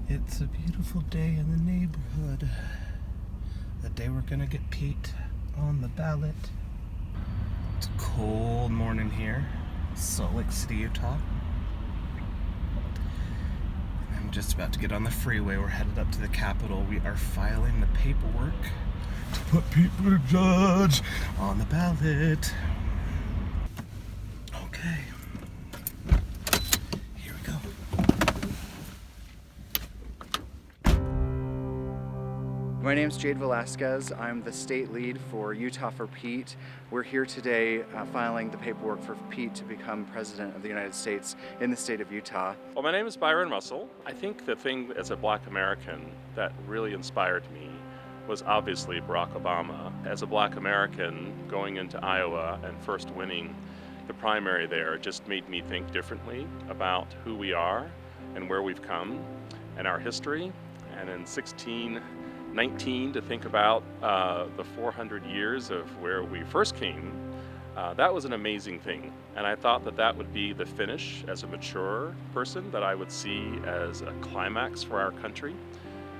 It's a beautiful day in the neighborhood. The day we're gonna get Pete on the ballot. It's a cold morning here, Salt Lake City, Utah. I'm just about to get on the freeway. We're headed up to the Capitol. We are filing the paperwork to put Pete Buttigieg on the ballot. Okay. Here we go. My name's Jade Velasquez. I'm the state lead for Utah for Pete. We're here today filing the paperwork for Pete to become President of the United States in the state of Utah. Well, my name is Byron Russell. I think the thing as a Black American that really inspired me was obviously Barack Obama. As a Black American going into Iowa and first winning the primary there just made me think differently about who we are and where we've come and our history. And in 1619 to think about the 400 years of where we first came, that was an amazing thing. And I thought that that would be the finish as a mature person that I would see as a climax for our country.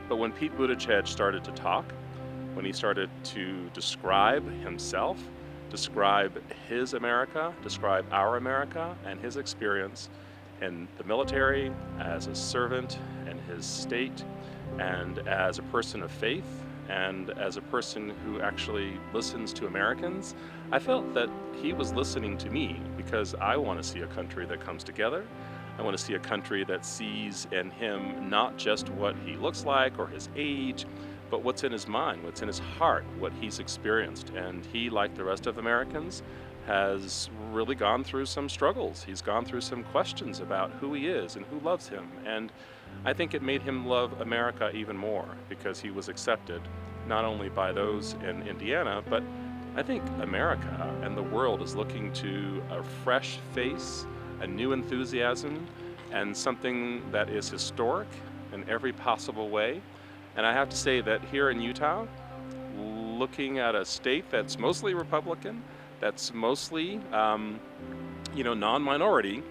But when Pete Buttigieg started to talk, when he started to describe himself, describe his America, describe our America and his experience in the military, as a servant in his state, and as a person of faith, and as a person who actually listens to Americans, I felt that he was listening to me because I want to see a country that comes together. I want to see a country that sees in him not just what he looks like or his age, but what's in his mind, what's in his heart, what he's experienced. And he, like the rest of Americans, has really gone through some struggles. He's gone through some questions about who he is and who loves him. And I think it made him love America even more because he was accepted not only by those in Indiana, but I think America and the world is looking to a fresh face, a new enthusiasm, and something that is historic in every possible way. And I have to say that here in Utah, looking at a state that's mostly Republican, that's mostly, non-minority,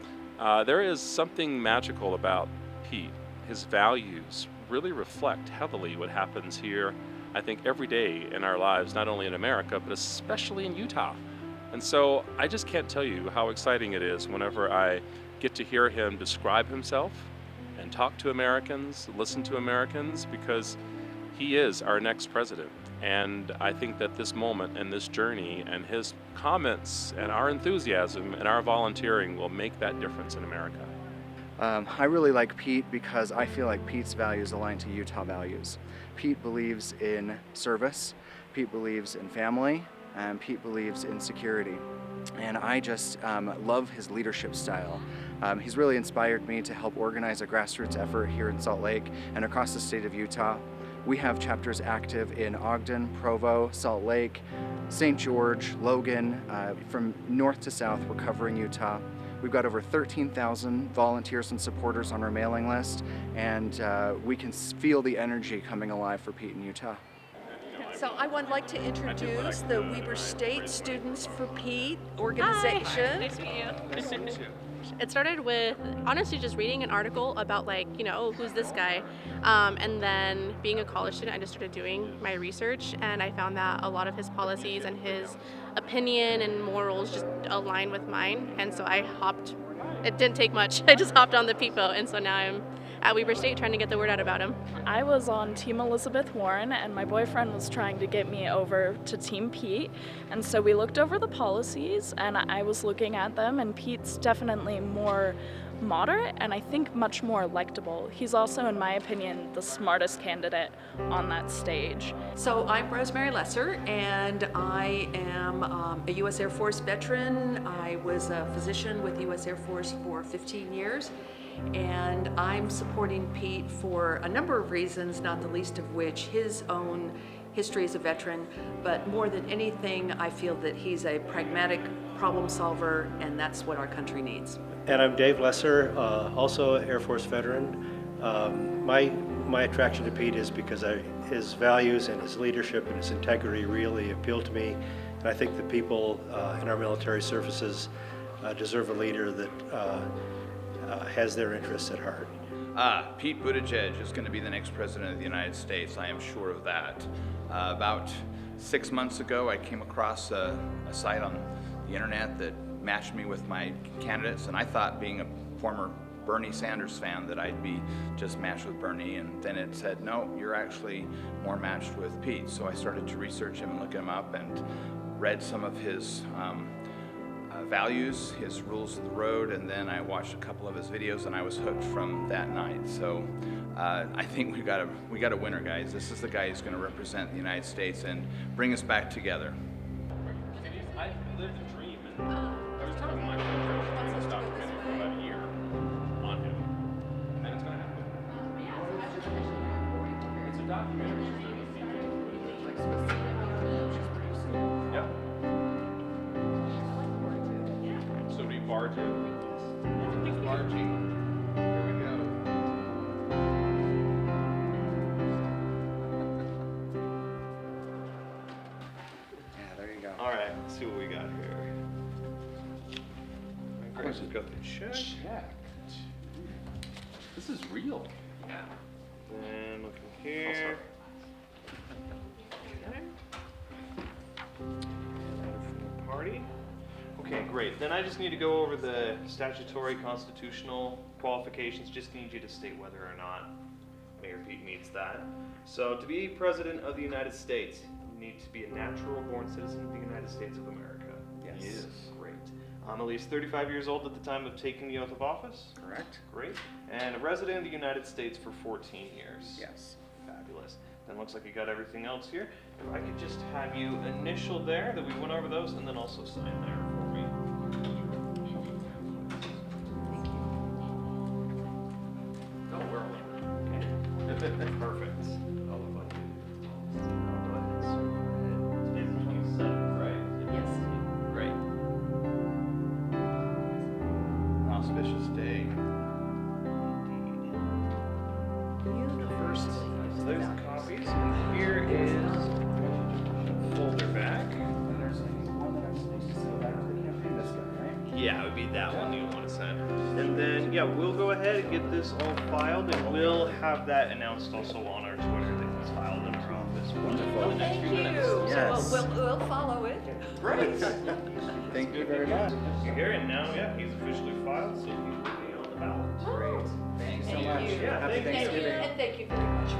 there is something magical about Pete. His values really reflect heavily what happens here, I think, every day in our lives, not only in America, but especially in Utah. And so I just can't tell you how exciting it is whenever I get to hear him describe himself and talk to Americans, listen to Americans, because he is our next president. And I think that this moment and this journey and his comments and our enthusiasm and our volunteering will make that difference in America. I really like Pete because I feel like Pete's values align to Utah values. Pete believes in service, Pete believes in family, and Pete believes in security. And I just love his leadership style. He's really inspired me to help organize a grassroots effort here in Salt Lake and across the state of Utah. We have chapters active in Ogden, Provo, Salt Lake, St. George, Logan. From north to south, we're covering Utah. We've got over 13,000 volunteers and supporters on our mailing list, and we can feel the energy coming alive for Pete in Utah. So I would like to introduce the Weber State Students for Pete organization. Hi. Nice to meet you. Nice to meet you. It started with honestly just reading an article about who's this guy, and then being a college student I just started doing my research, and I found that a lot of his policies and his opinion and morals just align with mine, and so it didn't take much. I just hopped on the Pete boat, and so now I'm at Weber State trying to get the word out about him. I was on Team Elizabeth Warren, and my boyfriend was trying to get me over to Team Pete, and so we looked over the policies, and I was looking at them, and Pete's definitely more moderate and I think much more electable. He's also, in my opinion, the smartest candidate on that stage. So I'm Rosemary Lesser, and I am a U.S. Air Force veteran. I was a physician with U.S. Air Force for 15 years. And I'm supporting Pete for a number of reasons, not the least of which his own history as a veteran, but more than anything, I feel that he's a pragmatic problem solver, and that's what our country needs. And I'm Dave Lesser, also an Air Force veteran. My attraction to Pete is because his values and his leadership and his integrity really appeal to me, and I think the people in our military services deserve a leader that has their interests at heart. Pete Buttigieg is going to be the next president of the United States. I am sure of that. About 6 months ago, I came across a site on the internet that matched me with my candidates, and I thought, being a former Bernie Sanders fan, that I'd be just matched with Bernie, and then it said, no, you're actually more matched with Pete. So I started to research him and look him up and read some of his values, his rules of the road, and then I watched a couple of his videos, and I was hooked from that night. So I think we got a winner, guys. This is the guy who's going to represent the United States and bring us back together. I lived a dream, and I was talking to my friend doing this documentary for about a year on him, and it's going to happen. It's a documentary. Yep. So do you barge in? He's barging. Here we go. Yeah, there you go. All right, let's see what we got here. Let's just go through check. This is real. Yeah. Then looking here. Okay. Letter from the party. Okay, great. Then I just need to go over the statutory constitutional qualifications. Just need you to state whether or not Mayor Pete meets that. So to be president of the United States, you need to be a natural born citizen of the United States of America. Yes. Great. At least 35 years old at the time of taking the oath of office. Correct? Great. And a resident of the United States for 14 years. Yes. Fabulous. Then looks like you got everything else here. If I could just have you initial there, that we went over those, and then also sign there for me. Oh, we're all Okay. Perfect. I'll look like you. I'll go ahead and circle it. Today's the 27th, right? Yes. Great. An auspicious day. Universally. So there's the copies, and here is folder back. And there's one that I'm supposed to send back to the campaign, this guy, right? Yeah, it would be that one you want to send. And then, yeah, we'll go ahead and get this all filed, and we'll have that announced also on our Twitter that it's filed in our office. Wonderful. The next Thank few you. minutes. Yes. So we'll follow it. Great. Thank you very much. You're here, and now, yeah, he's officially filed, so he will be on the ballot. Great. Thanks so Thank much. you. Yeah, Happy thank you. Thank you, Thanksgiving. and thank you very much for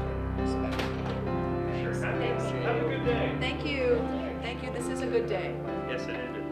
Sure. Thanks. Have a good day. Thank you. Thank you. This is a good day. Yes, it is.